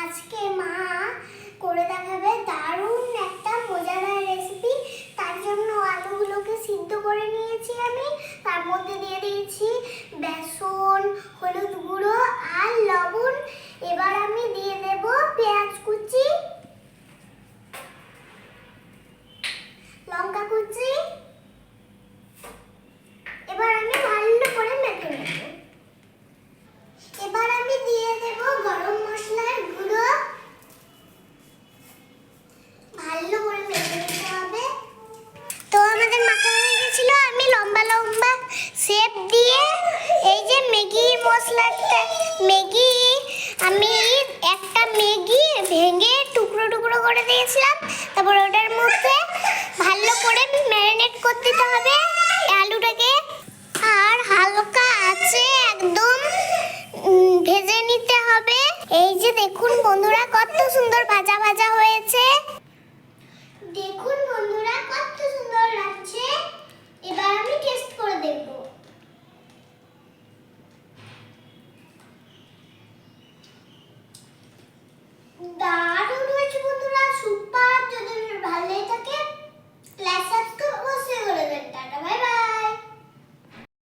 আজকে মা করে দেখাবে দারুণ একটা মজাদার রেসিপি। তার জন্য আলুগুলোকে সিদ্ধ করে নিয়েছি আমি, তার মধ্যে দিয়ে দিয়েছি বেসন, হলুদ গুঁড়ো আর লবণ। এবার আমি দিয়ে দেব পেঁয়াজ কুচি, লঙ্কা কুচি। এবার আমি ভালো করে মেখে নেব। এবার আমি দিয়ে দেব গরম মশলার গুঁড়ো, ভালো করে মেখে নিতে হবে। তো আমাদের মাখা হয়ে গেছিল। আমি লম্বা লম্বা শেপ দিয়ে এই যে ম্যাগি মশলাটা, আমি একটা ম্যাগি ভেঙে টুকরো টুকরো করে দিয়েছিলাম। তারপর ওটার মধ্যে ভালো করে ম্যারিনেট করতে হবে আলুটাকে, আর হালকা আছে একদম ভেজে নিতে হবে। এই যে দেখুন বন্ধুরা, কত সুন্দর ভাজা ভাজা হয়েছে।